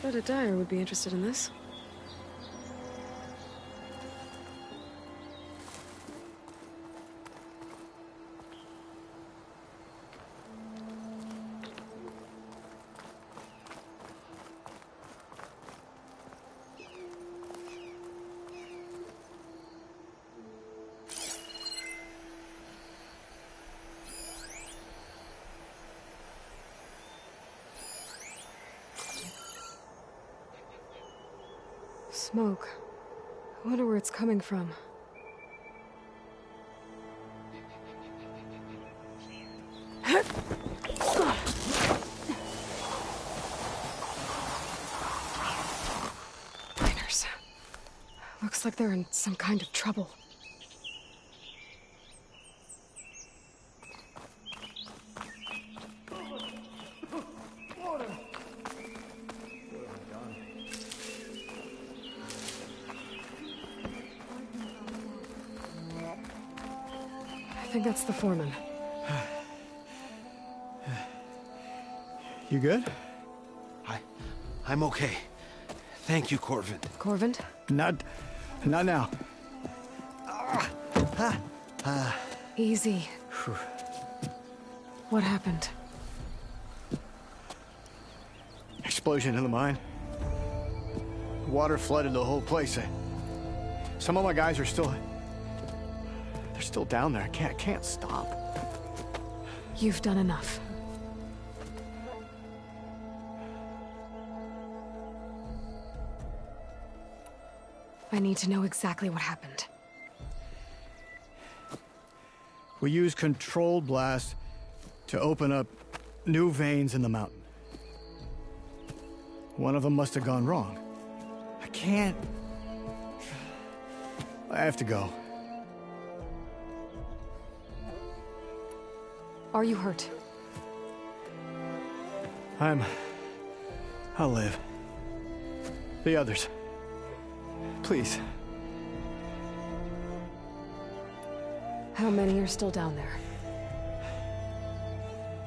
Bet a dyer would be interested in this. Smoke. I wonder where it's coming from. Miners. Looks like they're in some kind of trouble. I think that's the foreman. You good? I'm okay. Thank you, Corvin. Corvin? Not now. Easy. What happened? Explosion in the mine. Water flooded the whole place. Some of my guys are still... They're still down there. I can't stop. You've done enough. I need to know exactly what happened. We used controlled blast to open up new veins in the mountain. One of them must have gone wrong. I can't... I have to go. Are you hurt? I'll live. The others. Please. How many are still down there?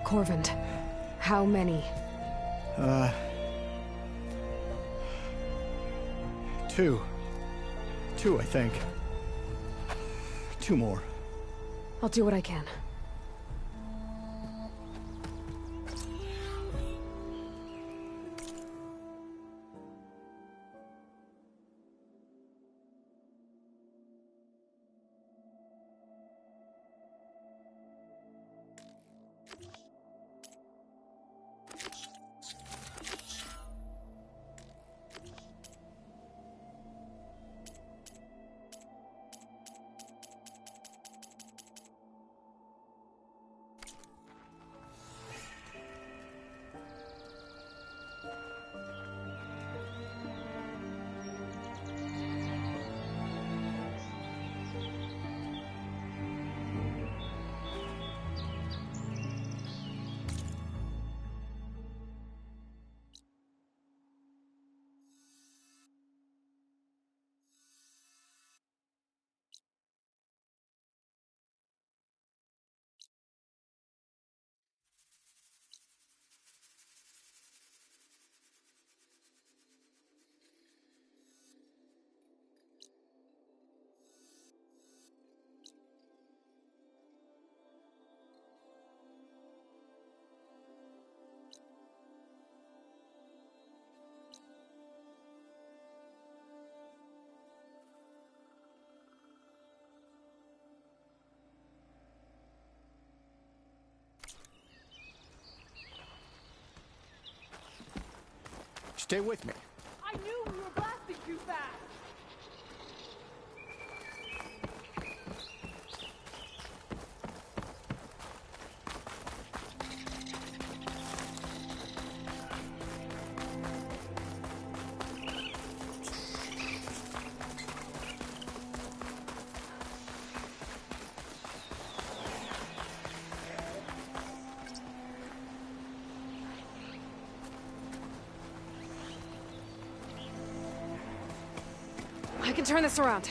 Corvin, how many? Two. Two, I think. Two more. I'll do what I can. Stay with me. I knew we were blasting too fast! I can turn this around.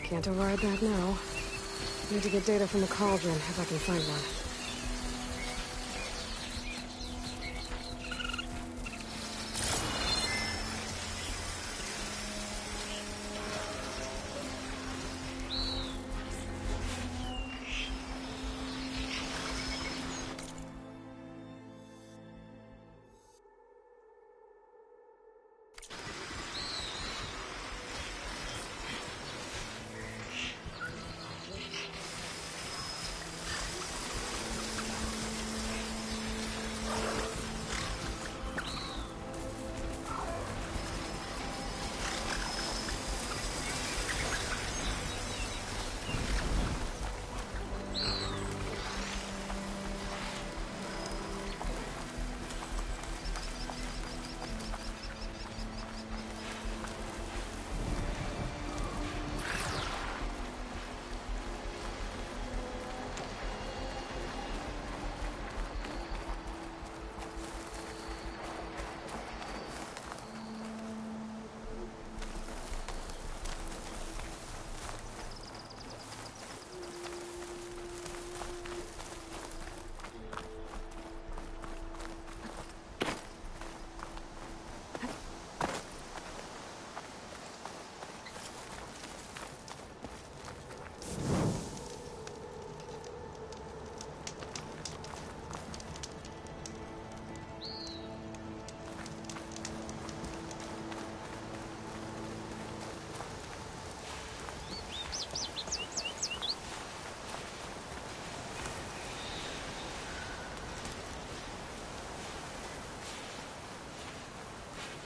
Can't override that now. Need to get data from the cauldron, if I can find one.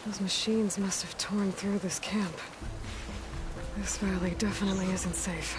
Those machines must have torn through this camp. This valley definitely isn't safe.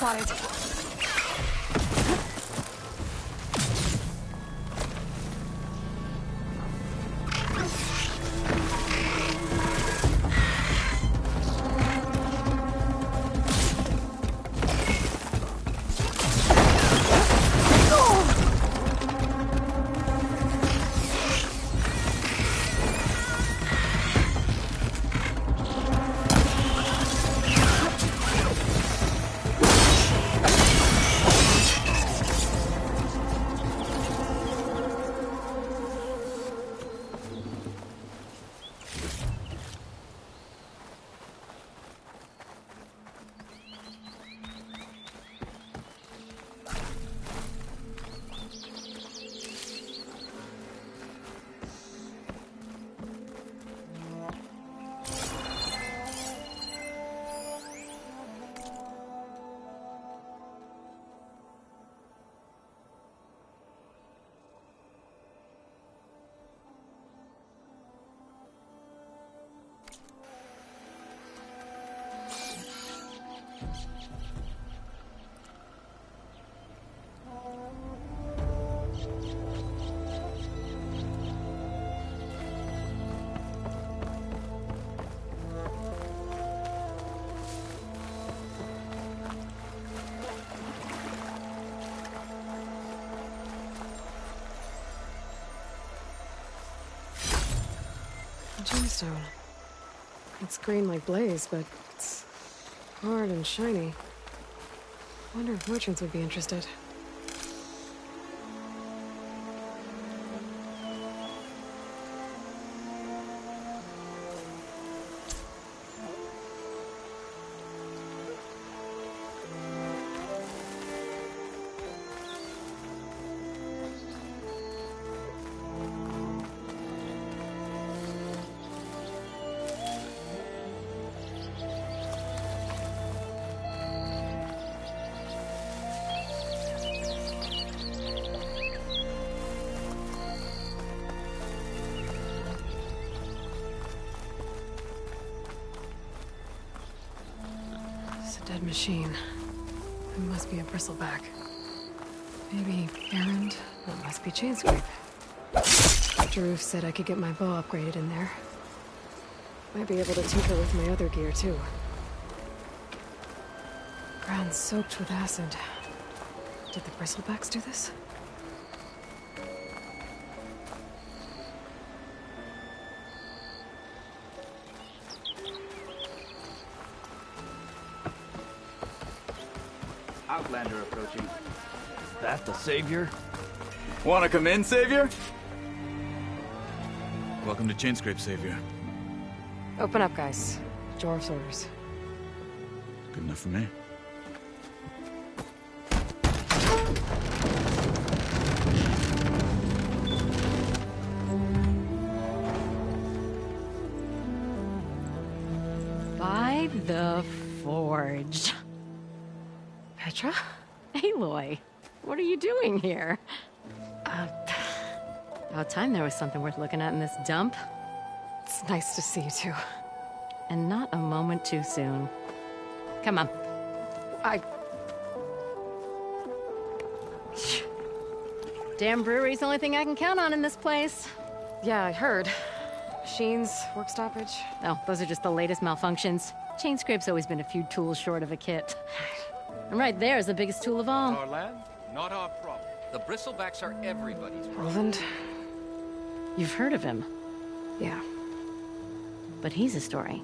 spotted. Gemstone. It's green like blaze, but it's hard and shiny. Wonder if merchants would be interested. Dead machine. It must be a bristleback. Maybe errand. It must be Chainscrape. Drew said I could get my bow upgraded in there. Might be able to tinker with my other gear too. Ground soaked with acid. Did the bristlebacks do this? Outlander approaching. Is that the Savior? Wanna come in, Savior? Welcome to Chainscrape, Savior. Open up, guys. Dwarf's orders. Good enough for me. By the Forge. Petra? Aloy, what are you doing here? About time there was something worth looking at in this dump. It's nice to see you too. And not a moment too soon. Come on. Damn brewery's the only thing I can count on in this place. Yeah, I heard. Machines, work stoppage. Oh, those are just the latest malfunctions. Chainscrape's always been a few tools short of a kit. And right there is the biggest tool of all. Our land, not our problem. The bristlebacks are everybody's problem. Roland? You've heard of him, Yeah. but he's a story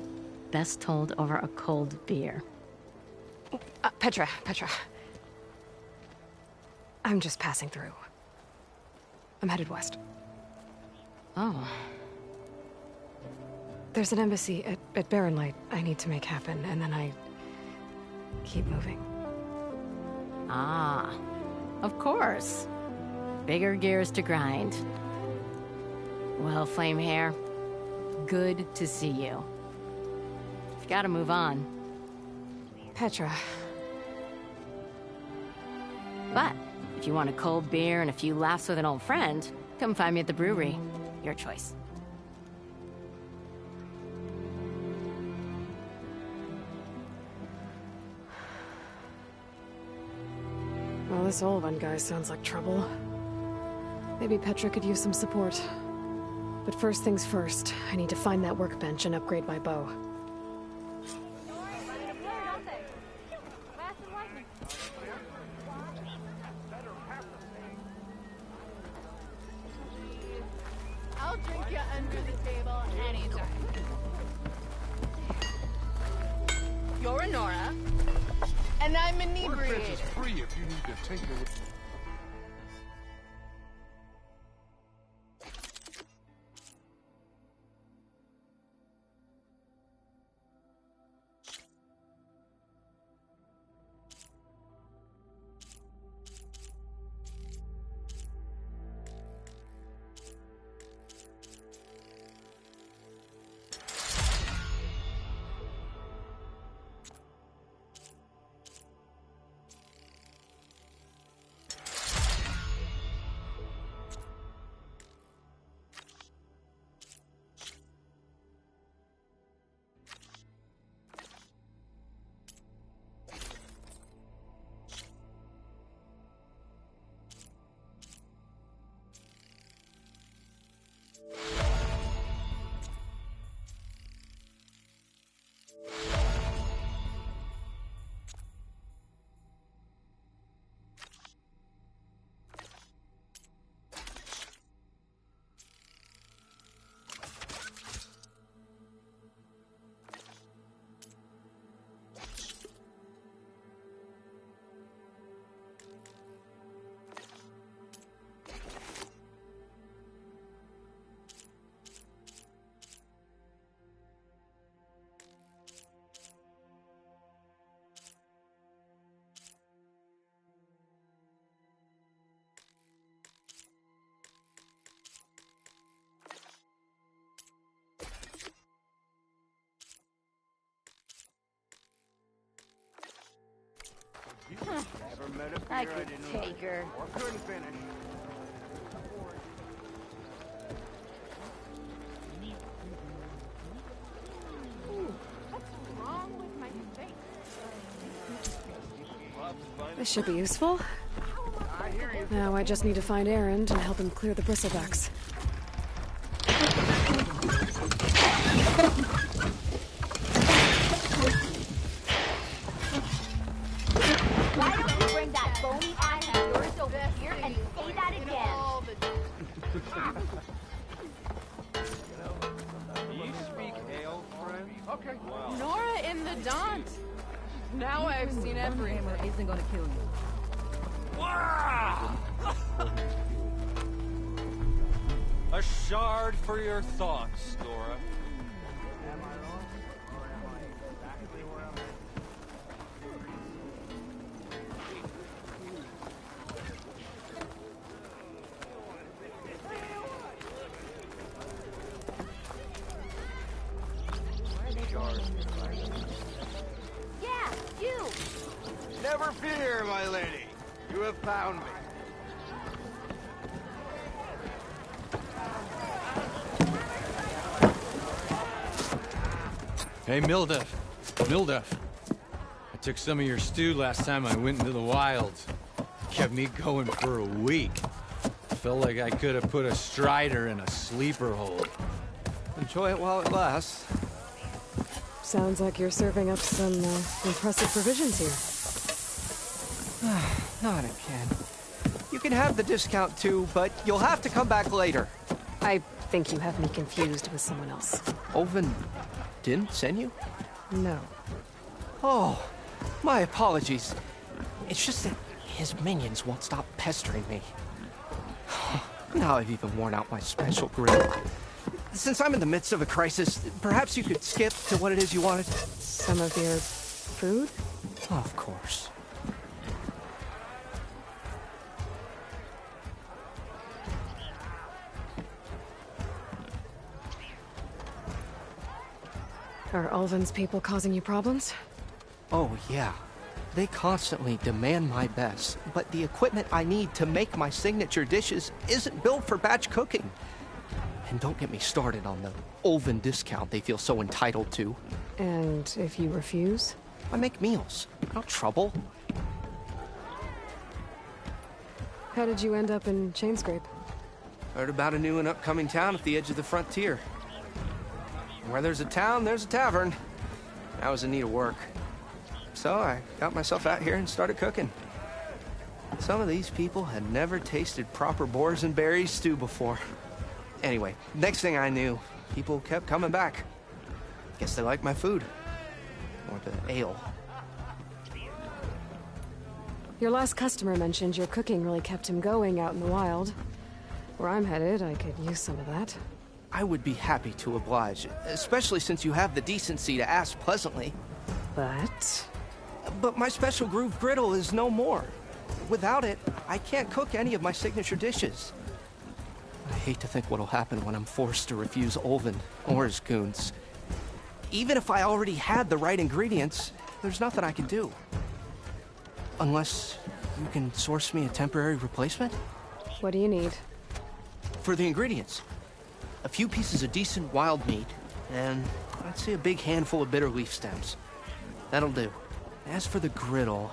best told over a cold beer. Petra. I'm just passing through. I'm headed west. Oh, There's an embassy at Barren Light I need to make happen, and then I keep moving. ah, of course. Bigger gears to grind. Well, Flamehair, good to see you. You've got to move on. Petra. But if you want a cold beer and a few laughs with an old friend, come find me at the brewery. Your choice. This Olvan guy sounds like trouble. Maybe Petra could use some support. But first things first, I need to find that workbench and upgrade my bow. I'll drink you under the table anytime. You're a Nora, and I'm inebriated. Free if you need to tinker with. I could take her. Or couldn't finish. What's wrong with my face? This should be useful. Now I just need to find Erend and help him clear the bristlebacks. Why don't you bring that bony ass of yours over here and say that again? You speak ale, friend? Okay. Wow. Nora in the Daunt. Now I've seen everything. Isn't gonna kill you. A shard for your thoughts, Dora. Yeah, you! Never fear, my lady. You have found me. Hey, Mildef. Mildef. I took some of your stew last time I went into the wilds. Kept me going for a week. Felt like I could have put a strider in a sleeper hole. Enjoy it while it lasts. Sounds like you're serving up some impressive provisions here. Not again. You can have the discount too, but you'll have to come back later. I think you have me confused with someone else. Olvan didn't send you? No. Oh, my apologies. It's just that his minions won't stop pestering me. Now I've even worn out my special grill. Since I'm in the midst of a crisis, perhaps you could skip to what it is you wanted? Some of your food? Of course. Are Ulvan's people causing you problems? Oh, yeah. They constantly demand my best, but the equipment I need to make my signature dishes isn't built for batch cooking. And don't get me started on the Ulvan discount they feel so entitled to. And if you refuse? I make meals. No trouble. How did you end up in Chainscrape? Heard about a new and upcoming town at the edge of the frontier. Where there's a town, there's a tavern. I was in need of work. So I got myself out here and started cooking. Some of these people had never tasted proper boars and berries stew before. Anyway, next thing I knew, people kept coming back. Guess they liked my food. Or the ale. Your last customer mentioned your cooking really kept him going out in the wild. Where I'm headed, I could use some of that. I would be happy to oblige, especially since you have the decency to ask pleasantly. But my special groove griddle is no more. Without it, I can't cook any of my signature dishes. I hate to think what'll happen when I'm forced to refuse Olvin or his goons. Even if I already had the right ingredients, there's nothing I can do. Unless you can source me a temporary replacement? What do you need? For the ingredients, a few pieces of decent wild meat, and I'd say a big handful of bitter leaf stems. That'll do. As for the griddle,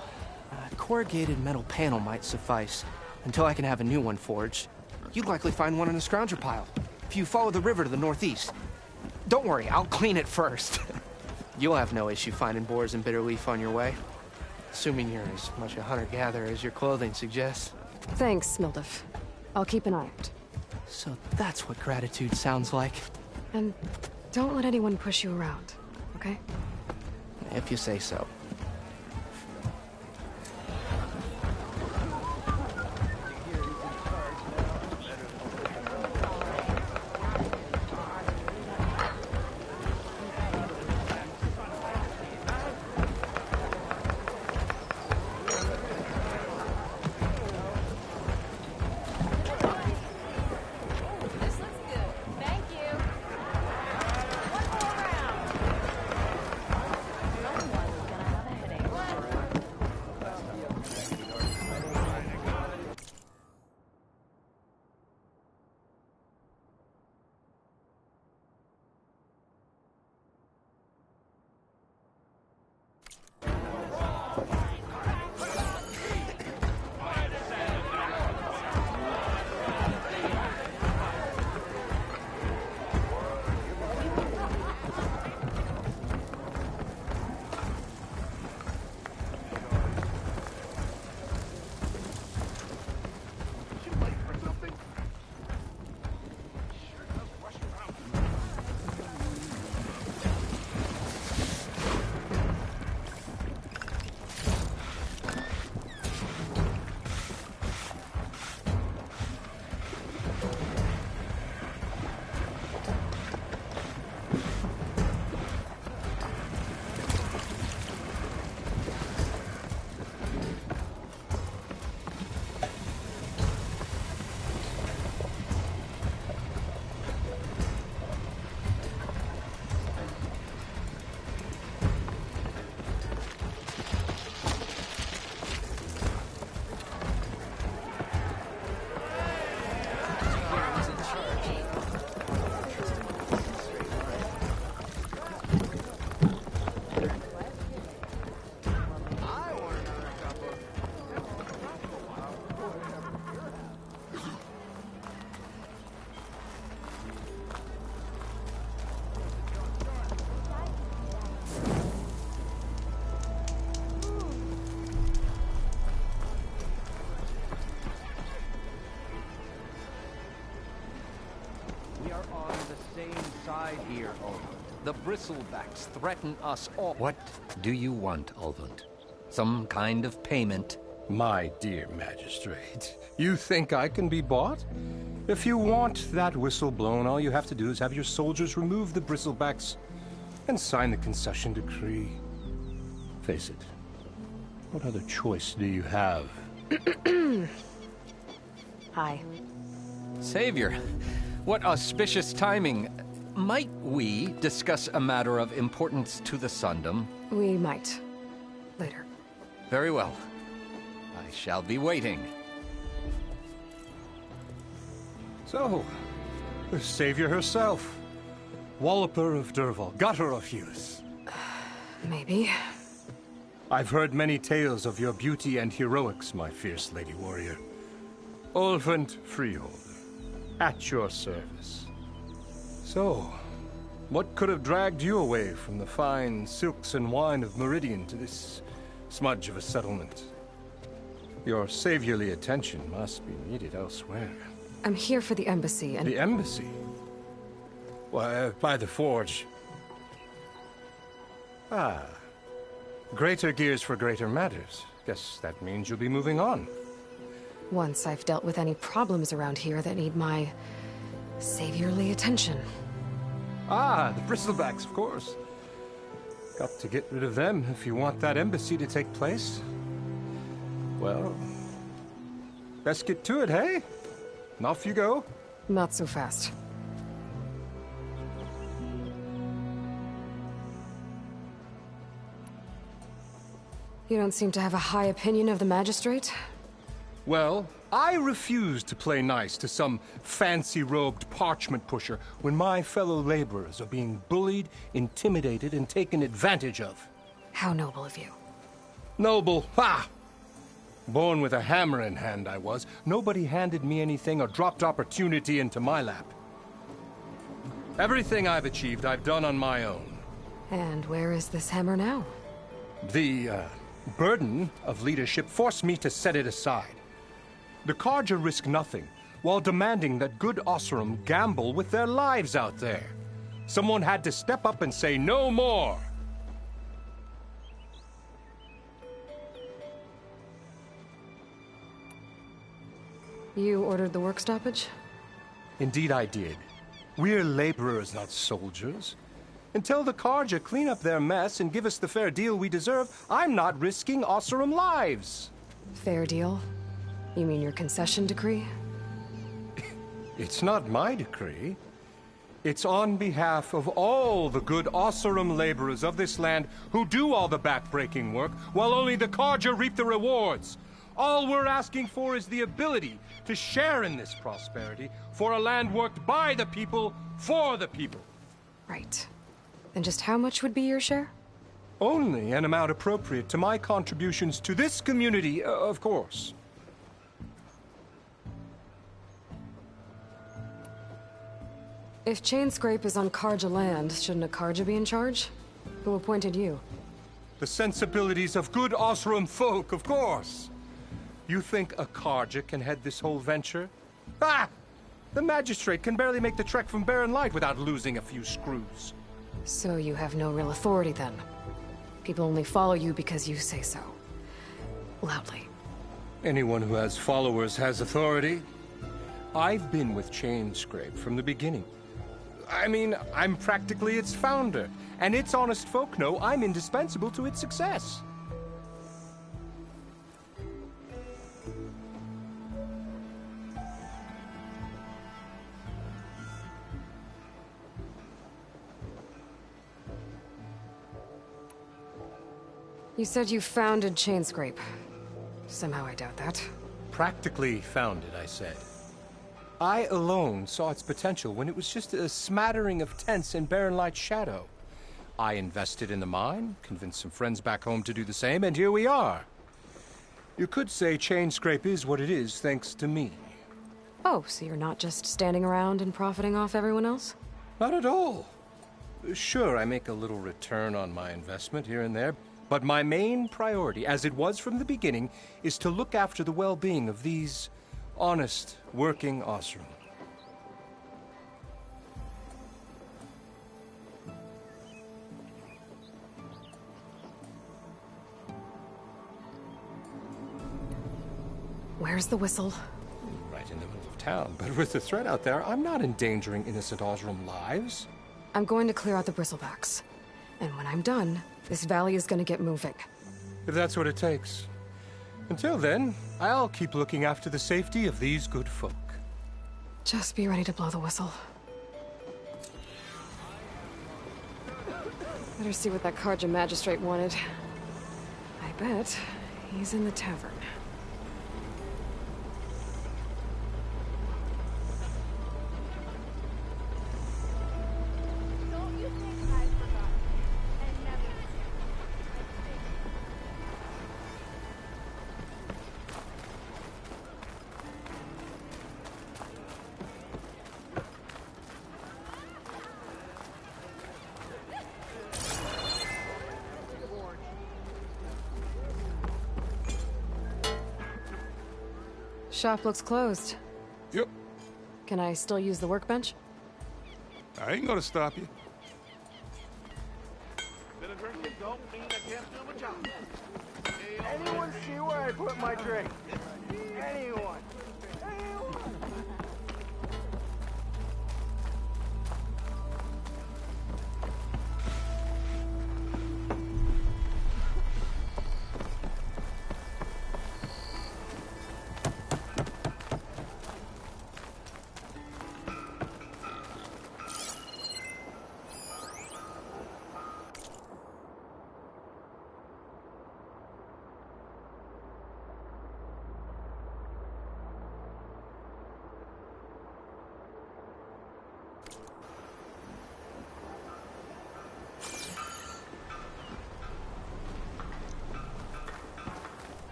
a corrugated metal panel might suffice until I can have a new one forged. You'd likely find one in a scrounger pile if you follow the river to the northeast. Don't worry, I'll clean it first. You'll have no issue finding boars and bitter leaf on your way. Assuming you're as much a hunter-gatherer as your clothing suggests. Thanks, Mildef. I'll keep an eye out. So that's what gratitude sounds like. And don't let anyone push you around, okay? If you say so. Here, Ulvund. The Bristlebacks threaten us all. What do you want, Ulvund? Some kind of payment? My dear magistrate, you think I can be bought? If you want that whistle blown, all you have to do is have your soldiers remove the Bristlebacks and sign the concession decree. Face it, what other choice do you have? Hi. Savior, what auspicious timing. Might we discuss a matter of importance to the Sundom? We might. Later. Very well. I shall be waiting. So, the Savior herself. Walloper of Derval, gutter of youth. Maybe. I've heard many tales of your beauty and heroics, my fierce lady warrior. Olvent Freeholder, at your service. So, what could have dragged you away from the fine silks and wine of Meridian to this smudge of a settlement? Your saviorly attention must be needed elsewhere. I'm here for the embassy and... The embassy? Why, by the forge. Ah. Greater gears for greater matters. Guess that means you'll be moving on. Once I've dealt with any problems around here that need my saviorly attention. Ah, the bristlebacks, of course. Got to get rid of them if you want that embassy to take place. Well, best get to it, hey? And off you go. Not so fast. You don't seem to have a high opinion of the magistrate? Well, I refuse to play nice to some fancy-robed parchment pusher when my fellow laborers are being bullied, intimidated, and taken advantage of. How noble of you. Noble? Ha! Born with a hammer in hand, I was. Nobody handed me anything or dropped opportunity into my lap. Everything I've achieved, I've done on my own. And where is this hammer now? The, burden of leadership forced me to set it aside. The Carja risk nothing, while demanding that good Oseram gamble with their lives out there. Someone had to step up and say no more. You ordered the work stoppage? Indeed I did. We're laborers, not soldiers. Until the Carja clean up their mess and give us the fair deal we deserve, I'm not risking Oseram lives. Fair deal? You mean your concession decree? It's not my decree. It's on behalf of all the good Oseram laborers of this land who do all the backbreaking work, while only the Carja reap the rewards. All we're asking for is the ability to share in this prosperity for a land worked by the people, for the people. Right. Then just how much would be your share? Only an amount appropriate to my contributions to this community, of course. If Chainscrape is on Carja land, shouldn't a Carja be in charge? Who appointed you? The sensibilities of good Oseram folk, of course. You think a Carja can head this whole venture? Ah! The magistrate can barely make the trek from Barren Light without losing a few screws. So you have no real authority then? People only follow you because you say so. Loudly. Anyone who has followers has authority. I've been with Chainscrape from the beginning. I mean, I'm practically its founder, and its honest folk know I'm indispensable to its success. You said you founded Chainscrape. Somehow I doubt that. Practically founded, I said. I alone saw its potential when it was just a smattering of tents in Barren Light's shadow. I invested in the mine, convinced some friends back home to do the same, and here we are. You could say Chainscrape is what it is thanks to me. Oh, so you're not just standing around and profiting off everyone else? Not at all. Sure, I make a little return on my investment here and there, but my main priority, as it was from the beginning, is to look after the well-being of these honest, working Oseram. Where's the whistle? Right in the middle of town, but with the threat out there, I'm not endangering innocent Oseram lives. I'm going to clear out the bristlebacks. And when I'm done, this valley is going to get moving. If that's what it takes. Until then, I'll keep looking after the safety of these good folk. Just be ready to blow the whistle. Better see what that Carja magistrate wanted. I bet he's in the tavern. Shop looks closed. Yep. Can I still use the workbench? I ain't gonna stop you. Anyone see where I put my drink? Anyone?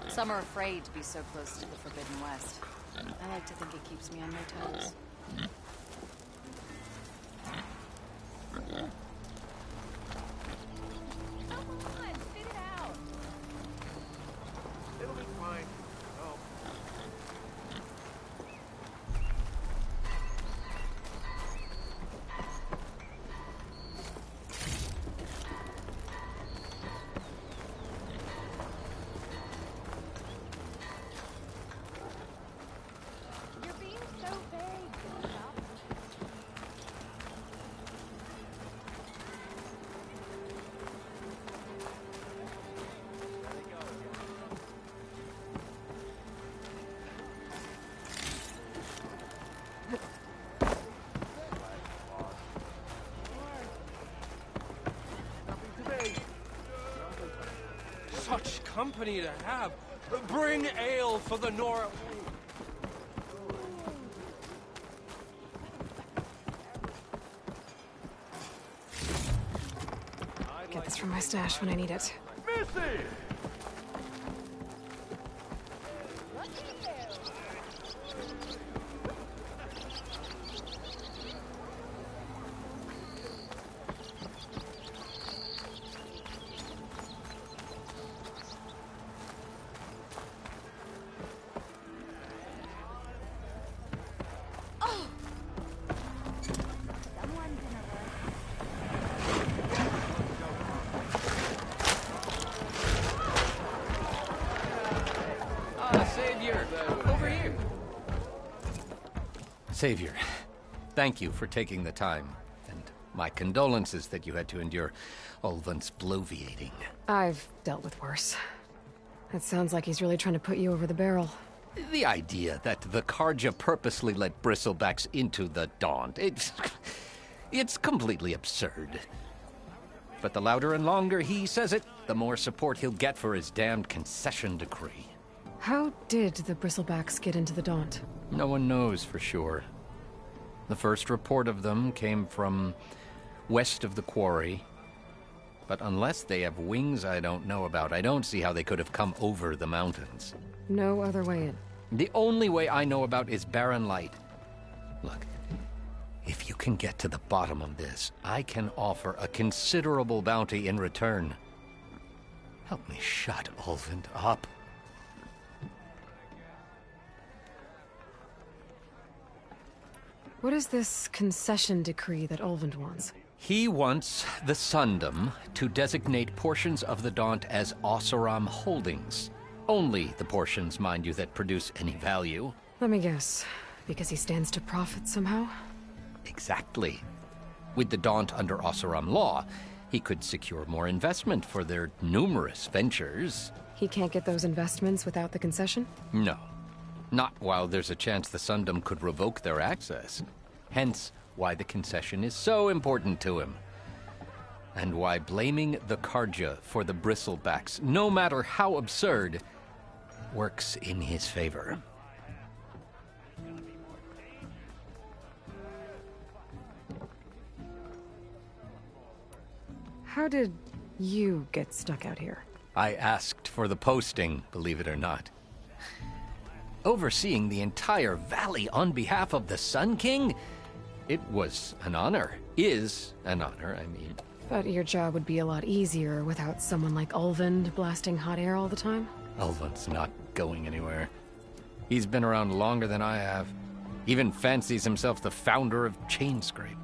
Some are afraid to be so close to the Forbidden West. I like to think it keeps me on my toes. Such company to have. Bring ale for the Nora. Get this from my stash when I need it. Missy! Savior! Over here! Savior, thank you for taking the time, and my condolences that you had to endure Ulvund's bloviating. I've dealt with worse. It sounds like he's really trying to put you over the barrel. The idea that the Carja purposely let bristlebacks into the Daunt, it's completely absurd. But the louder and longer he says it, the more support he'll get for his damned concession decree. How did the Bristlebacks get into the Daunt? No one knows for sure. The first report of them came from west of the quarry. But unless they have wings I don't know about, I don't see how they could have come over the mountains. No other way in. The only way I know about is Barren Light. Look, if you can get to the bottom of this, I can offer a considerable bounty in return. Help me shut Ulvund up. What is this concession decree that Ulvund wants? He wants the Sundom to designate portions of the Daunt as Oseram holdings. Only the portions, mind you, that produce any value. Let me guess. Because he stands to profit somehow? Exactly. With the Daunt under Oseram law, he could secure more investment for their numerous ventures. He can't get those investments without the concession? No. Not while there's a chance the Sundom could revoke their access. Hence, why the concession is so important to him. And why blaming the Carja for the Bristlebacks, no matter how absurd, works in his favor. How did you get stuck out here? I asked for the posting, believe it or not. Overseeing the entire valley on behalf of the Sun King? It was an honor. Is an honor, I mean. But your job would be a lot easier without someone like Ulvund blasting hot air all the time? Ulvund's not going anywhere. He's been around longer than I have. Even fancies himself the founder of Chainscrape.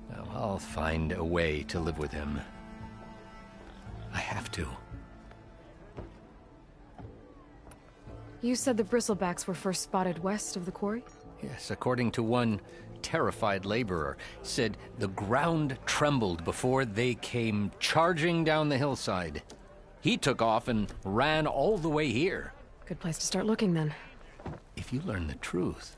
Now, I'll find a way to live with him. I have to. You said the bristlebacks were first spotted west of the quarry? Yes, according to one terrified laborer, said the ground trembled before they came charging down the hillside. He took off and ran all the way here. Good place to start looking, then. If you learn the truth,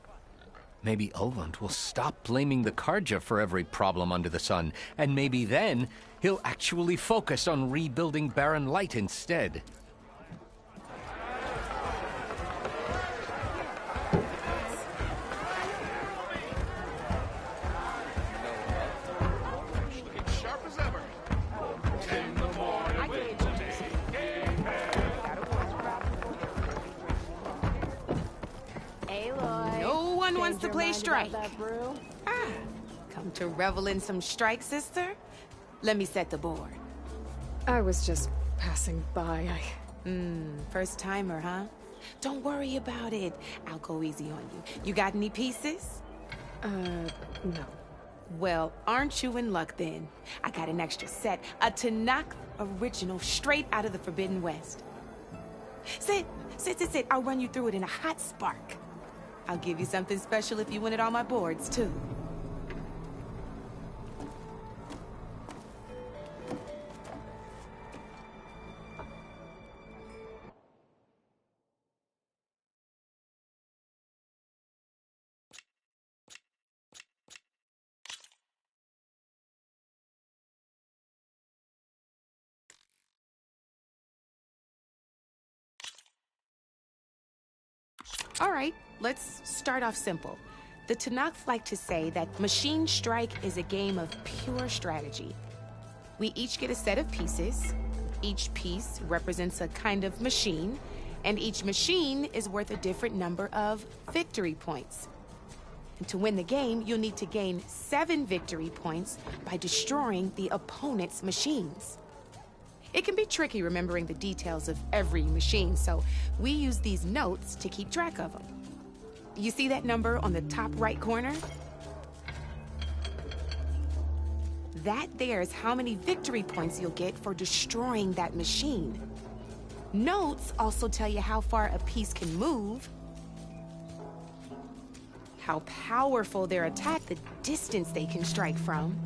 maybe Ulvund will stop blaming the Carja for every problem under the sun, and maybe then he'll actually focus on rebuilding Barren Light instead. To play strike. Come to revel in some strike, sister? Let me set the board. I was just passing by. First timer, huh? Don't worry about it. I'll go easy on you. You got any pieces? No. Well, aren't you in luck then? I got an extra set. A Tenakth original straight out of the Forbidden West. Sit. I'll run you through it in a hot spark. I'll give you something special if you win it on my boards, too. All right, let's start off simple. The Tenakth like to say that Machine Strike is a game of pure strategy. We each get a set of pieces. Each piece represents a kind of machine, and each machine is worth a different number of victory points. And to win the game, you'll need to gain 7 victory points by destroying the opponent's machines. It can be tricky remembering the details of every machine, so we use these notes to keep track of them. You see that number on the top right corner? That there is how many victory points you'll get for destroying that machine. Notes also tell you how far a piece can move, how powerful their attack, the distance they can strike from,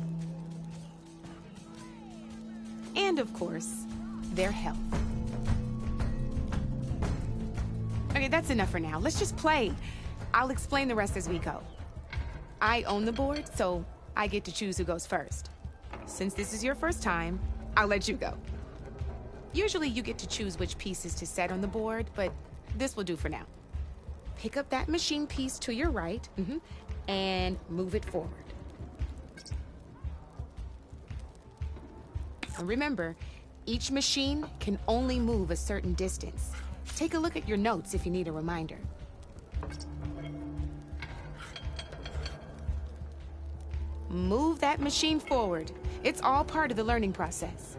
and of course, their health. Okay, that's enough for now. Let's just play. I'll explain the rest as we go. I own the board, so I get to choose who goes first. Since this is your first time, I'll let you go. Usually you get to choose which pieces to set on the board, but this will do for now. Pick up that machine piece to your right, and move it forward. And remember, each machine can only move a certain distance. Take a look at your notes if you need a reminder. Move that machine forward. It's all part of the learning process.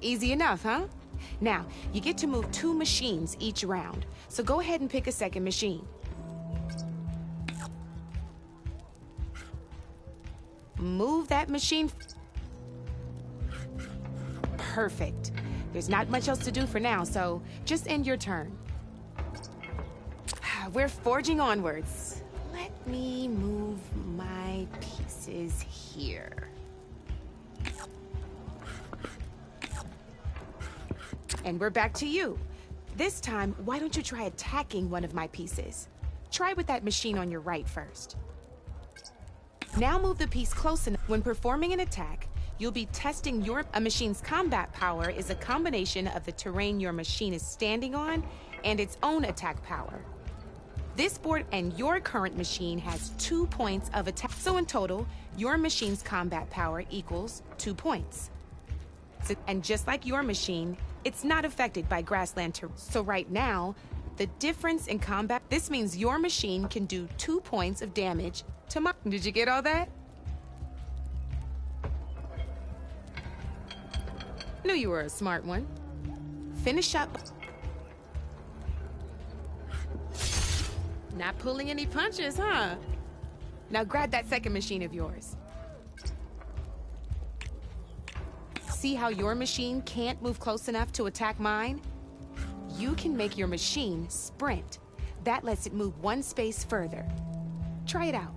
Easy enough, huh? Now, you get to move 2 machines each round, so go ahead and pick a second machine. Move that machine. Perfect. There's not much else to do for now, so just end your turn. We're forging onwards. Let me move my pieces here. And we're back to you. This time, why don't you try attacking one of my pieces? Try with that machine on your right first. Now move the piece close enough. When performing an attack, you'll be testing a machine's combat power is a combination of the terrain your machine is standing on and its own attack power. This board and your current machine has 2 points of attack. So in total, your machine's combat power equals 2 points. And just like your machine, it's not affected by grassland terrain. So right now, The difference in combat, this means your machine can do 2 points of damage to my... Did you get all that? Knew you were a smart one. Finish up. Not pulling any punches, huh? Now grab that second machine of yours. See how your machine can't move close enough to attack mine? You can make your machine sprint. That lets it move 1 space further. Try it out.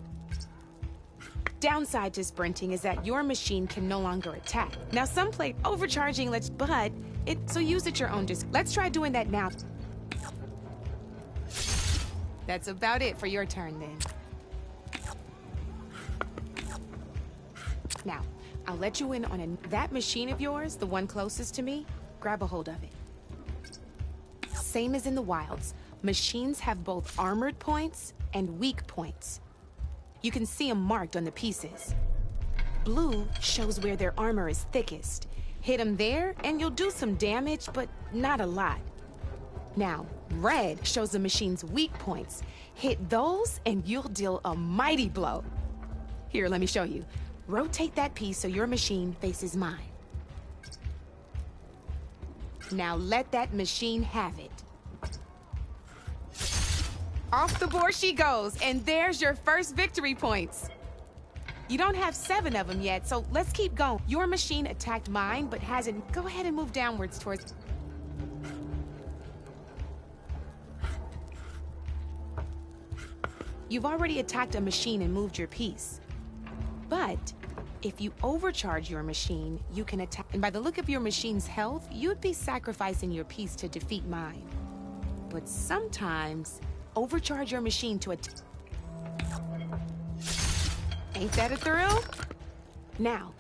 Downside to sprinting is that your machine can no longer attack. Now some play overcharging, so use at your own risk. Let's try doing that now. That's about it for your turn then. Now, I'll let you in on that machine of yours, the one closest to me, grab a hold of it. Same as in the wilds, machines have both armored points and weak points. You can see them marked on the pieces. Blue shows where their armor is thickest. Hit them there and you'll do some damage, but not a lot. Now, red shows the machine's weak points. Hit those and you'll deal a mighty blow. Here, let me show you. Rotate that piece so your machine faces mine. Now let that machine have it. Off the board she goes, and there's your first victory points. You don't have 7 of them yet, so let's keep going. Your machine attacked mine, but hasn't. Go ahead and move downwards towards... You've already attacked a machine and moved your piece. But if you overcharge your machine, you can attack. And by the look of your machine's health, you'd be sacrificing your piece to defeat mine. But sometimes, overcharge your machine to attack. Ain't that a thrill? Now,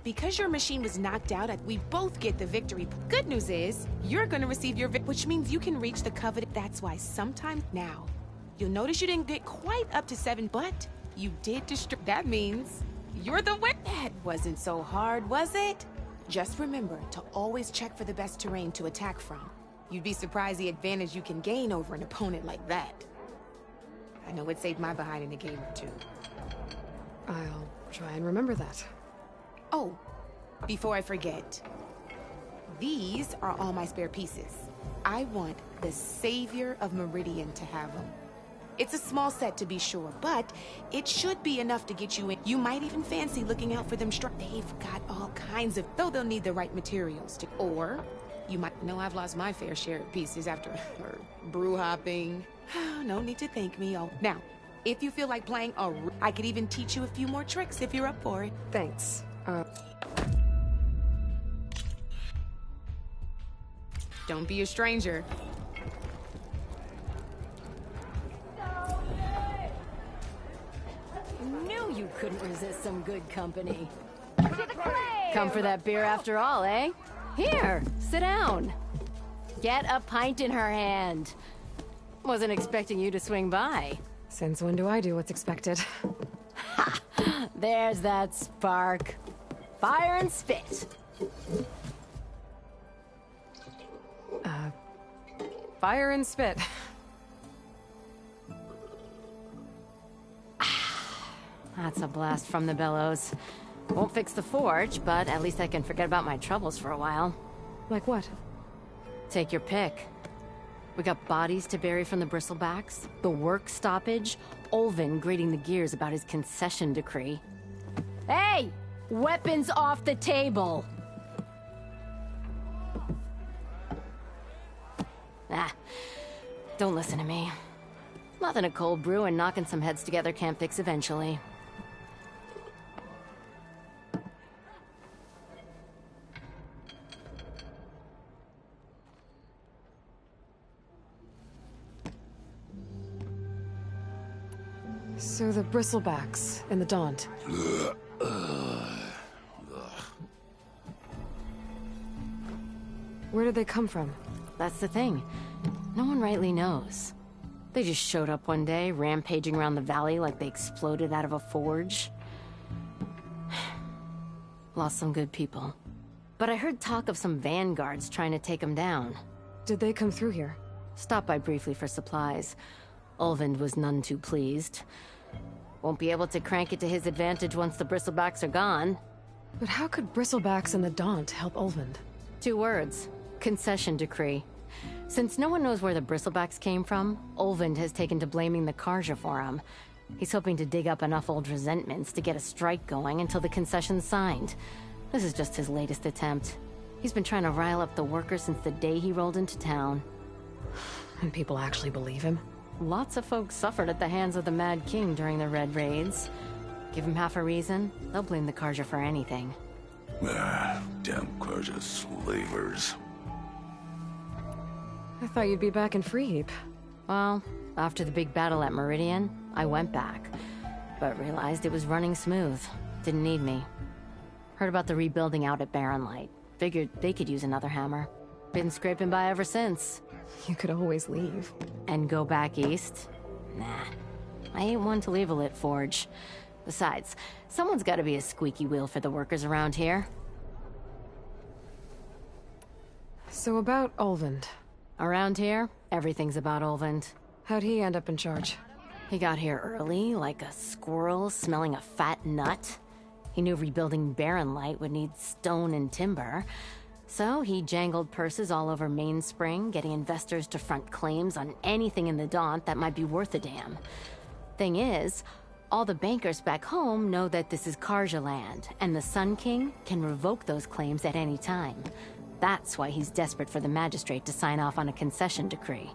because your machine was knocked out, we both get the victory. Good news is, you're gonna receive your which means you can reach the coveted. That's why sometimes now, you'll notice you didn't get quite up to 7, but you did destroy. That means you're the winner. That wasn't so hard, was it? Just remember to always check for the best terrain to attack from. You'd be surprised the advantage you can gain over an opponent like that. I know it saved my behind in a game or 2. I'll try and remember that. Oh, before I forget, these are all my spare pieces. I want the Savior of Meridian to have them. It's a small set to be sure, but it should be enough to get you in. You might even fancy looking out for them. They've got all kinds of, though they'll need the right materials to, or you might know I've lost my fair share of pieces after brew hopping. No need to thank me. Oh, now, if you feel like playing, I could even teach you a few more tricks if you're up for it. Thanks. Don't be a stranger. Knew you couldn't resist some good company. Come for that beer after all, eh? Here, sit down. Get a pint in her hand. Wasn't expecting you to swing by. Since when do I do what's expected? Ha! There's that spark. Fire and spit. Fire and spit. That's a blast from the bellows. Won't fix the forge, but at least I can forget about my troubles for a while. Like what? Take your pick. We got bodies to bury from the bristlebacks, the work stoppage, Olvin grating the gears about his concession decree. Hey! Weapons off the table! Don't listen to me. Nothing a cold brew and knocking some heads together can't fix eventually. So the bristlebacks and the Daunt. Where did they come from? That's the thing. No one rightly knows. They just showed up one day, rampaging around the valley like they exploded out of a forge. Lost some good people. But I heard talk of some vanguards trying to take them down. Did they come through here? Stopped by briefly for supplies. Ulvund was none too pleased. Won't be able to crank it to his advantage once the bristlebacks are gone. But how could Bristlebacks and the Daunt help Ulvund? 2 words. Concession decree. Since no one knows where the bristlebacks came from, Ulvund has taken to blaming the Carja for him. He's hoping to dig up enough old resentments to get a strike going until the concession's signed. This is just his latest attempt. He's been trying to rile up the workers since the day he rolled into town. And people actually believe him? Lots of folks suffered at the hands of the Mad King during the Red Raids. Give him half a reason, they'll blame the Carja for anything. Damn Carja slavers. I thought you'd be back in Freeheap. Well, after the big battle at Meridian, I went back. But realized it was running smooth. Didn't need me. Heard about the rebuilding out at Barren Light. Figured they could use another hammer. Been scraping by ever since. You could always leave. And go back east? Nah. I ain't one to leave a lit forge. Besides, someone's gotta be a squeaky wheel for the workers around here. So about Ulvund. Around here, everything's about Ulvund. How'd he end up in charge? He got here early, like a squirrel smelling a fat nut. He knew rebuilding Barren Light would need stone and timber. So he jangled purses all over Mainspring, getting investors to front claims on anything in the Daunt that might be worth a damn. Thing is, all the bankers back home know that this is Carja land, and the Sun King can revoke those claims at any time. That's why he's desperate for the magistrate to sign off on a concession decree.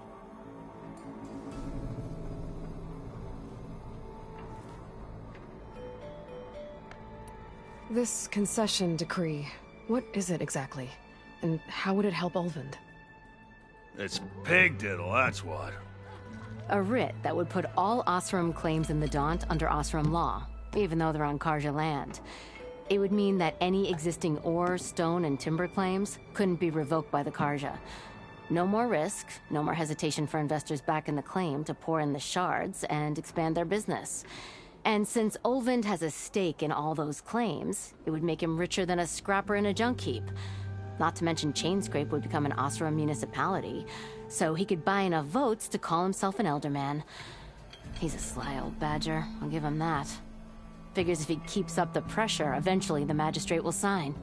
This concession decree, what is it exactly? And how would it help Ulvund? It's pig diddle, that's what. A writ that would put all Osram claims in the Daunt under Osram law, even though they're on Carja land. It would mean that any existing ore, stone, and timber claims couldn't be revoked by the Carja. No more risk, no more hesitation for investors back in the claim to pour in the shards and expand their business. And since Ulvund has a stake in all those claims, it would make him richer than a scrapper in a junk heap. Not to mention Chainscrape would become an Osram municipality, so he could buy enough votes to call himself an Elderman. He's a sly old badger, I'll give him that. Figures if he keeps up the pressure, eventually the magistrate will sign.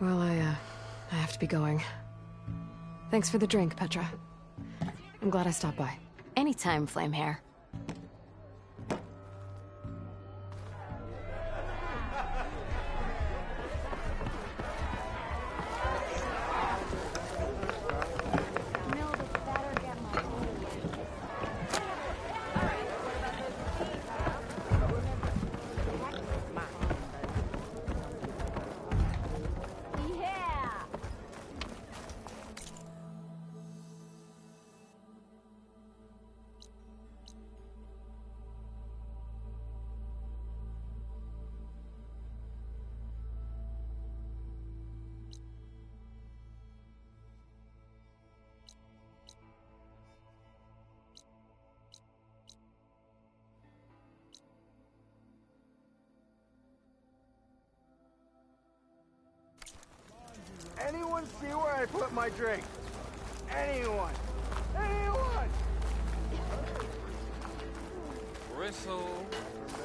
Well, I have to be going. Thanks for the drink, Petra. I'm glad I stopped by. Anytime, Flamehair. Anyone see where I put my drink? Anyone? Anyone? Bristle.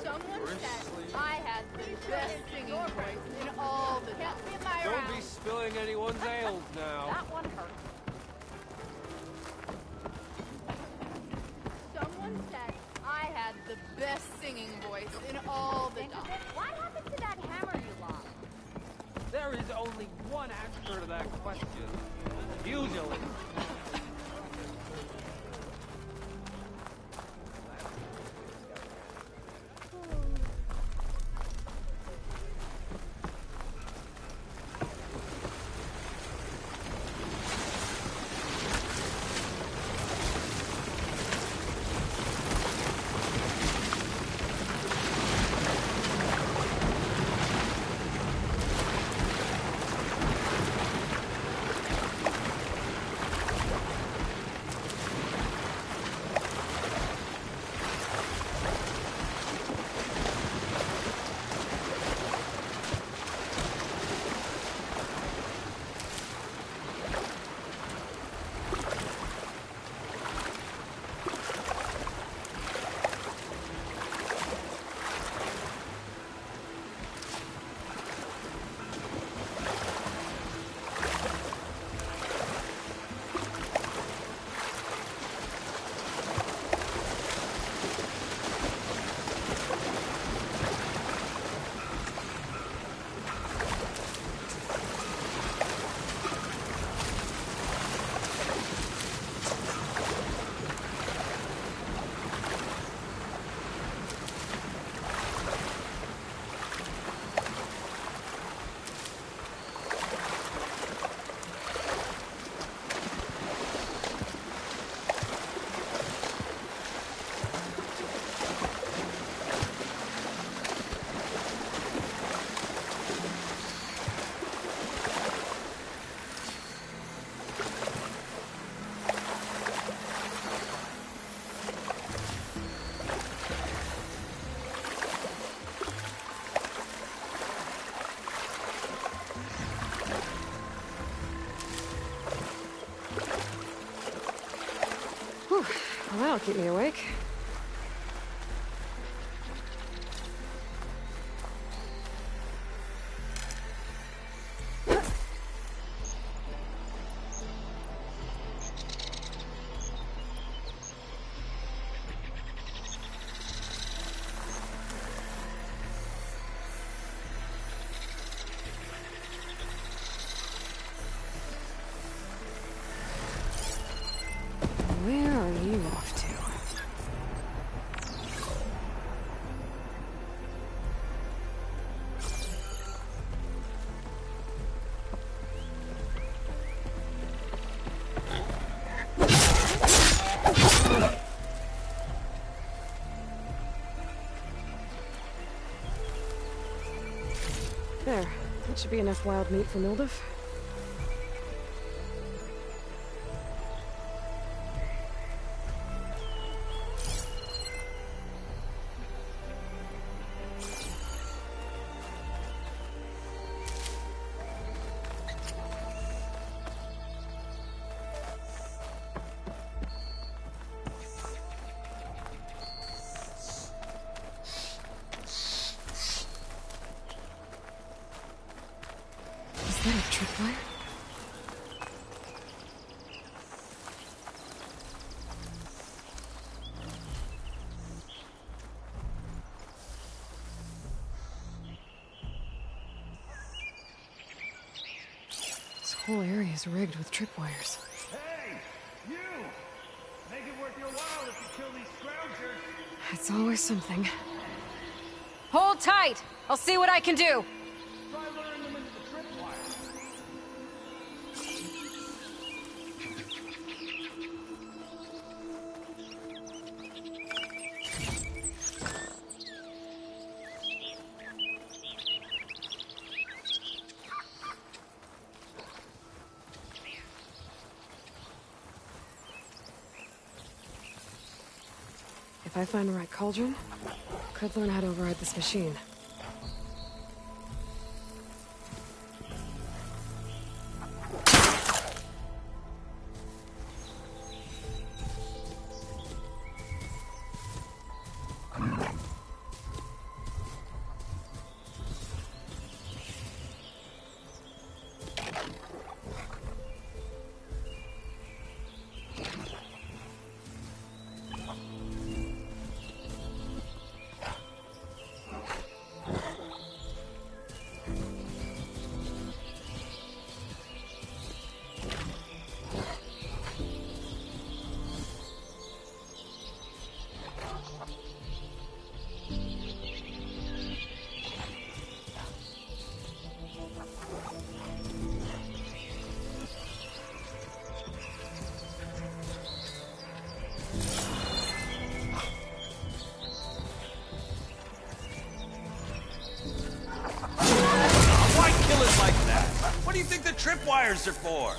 Someone said I had the best singing voice in all the Daunt. Don't be spilling anyone's ales now. That one hurt. Someone said I had the best singing voice in all the Daunt. What happened to that hammer you lost? There is only one answer to that question. Usually. Well, that'll keep me awake. Where are you off to? There. That should be enough wild meat for Mildef. Is that a tripwire? This whole area is rigged with tripwires. Hey, you! Make it worth your while if you kill these scroungers. It's always something. Hold tight! I'll see what I can do! Try luring them into the tripwire. If I find the right cauldron, could learn how to override this machine. What do you think the tripwires are for?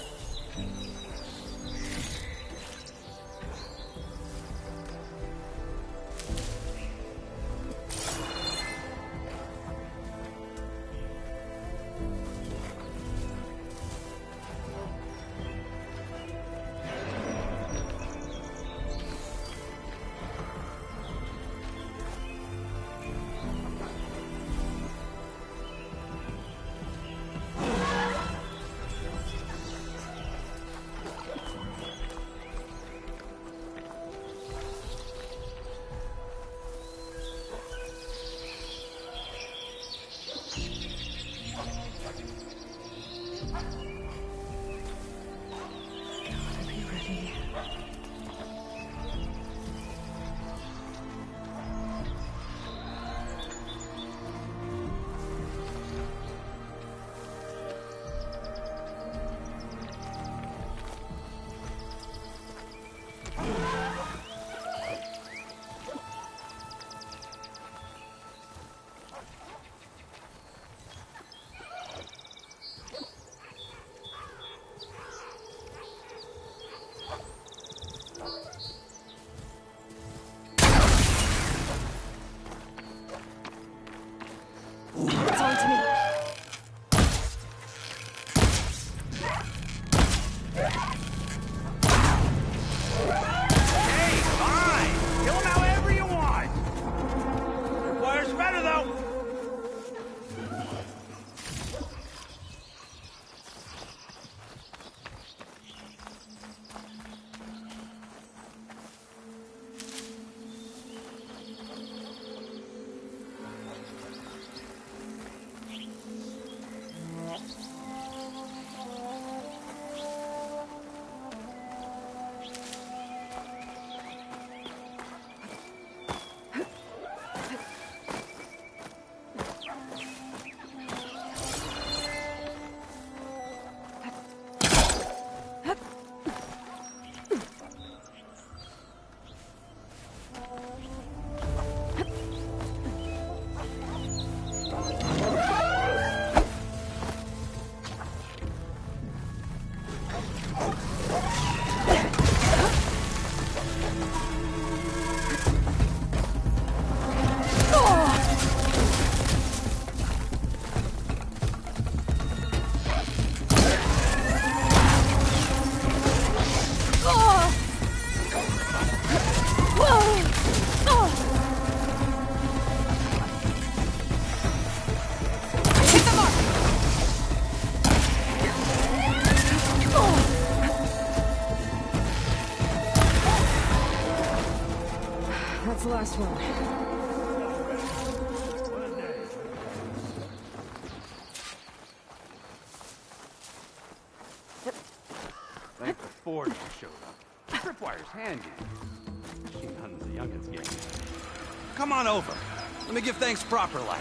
last one. Thanks to Ford showed up. Tripwire's handy. Machine hunting's a youngin's game. Come on over. Let me give thanks proper like.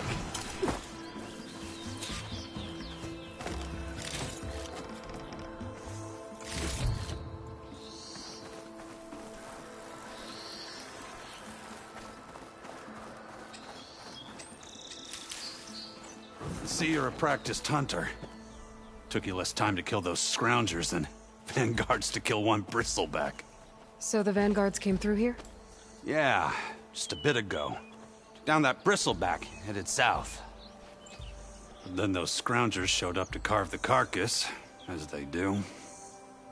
See, you're a practiced hunter. Took you less time to kill those scroungers than Vanguards to kill one bristleback. So the Vanguards came through here? Yeah, just a bit ago. Down that bristleback, headed south. But then those scroungers showed up to carve the carcass, as they do.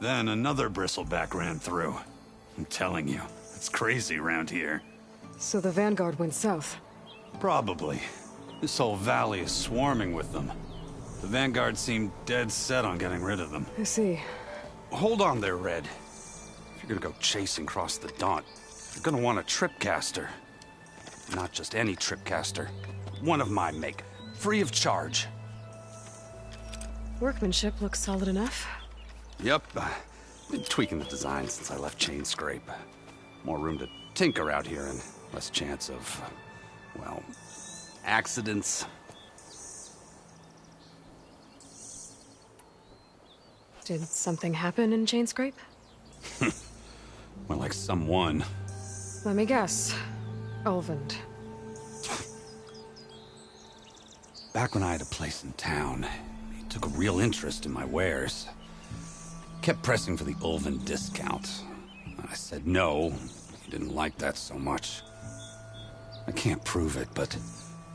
Then another bristleback ran through. I'm telling you, it's crazy around here. So the Vanguard went south? Probably. This whole valley is swarming with them. The Vanguard seemed dead set on getting rid of them. I see. Hold on there, Red. If you're gonna go chasing across the Daunt, you're gonna want a tripcaster. Not just any tripcaster. One of my make. Free of charge. Workmanship looks solid enough. Yep. Been tweaking the design since I left Chainscrape. More room to tinker out here and less chance of, well, accidents. Did something happen in Chainscrape? Well, like someone. Let me guess. Ulvund. Back when I had a place in town, he took a real interest in my wares. Kept pressing for the Ulvund discount. I said no. He didn't like that so much. I can't prove it, but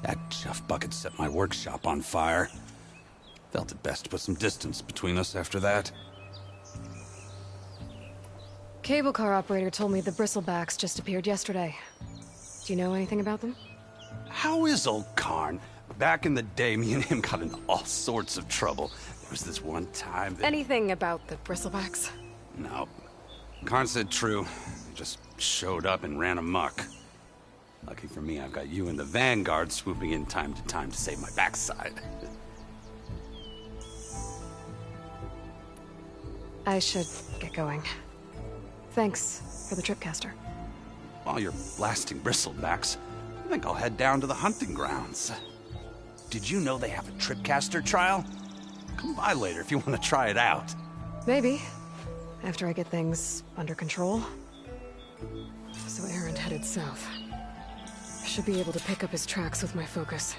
that chuff bucket set my workshop on fire. Felt it best to put some distance between us after that. Cable car operator told me the bristlebacks just appeared yesterday. Do you know anything about them? How is old Karn? Back in the day, me and him got into all sorts of trouble. There was this one time that... Anything about the bristlebacks? No. Karn said true. They just showed up and ran amok. Lucky for me, I've got you and the Vanguard swooping in time to time to save my backside. I should get going. Thanks for the tripcaster. While you're blasting bristlebacks, I think I'll head down to the hunting grounds. Did you know they have a tripcaster trial? Come by later if you want to try it out. Maybe. After I get things under control. So Erend headed south. I should be able to pick up his tracks with my focus.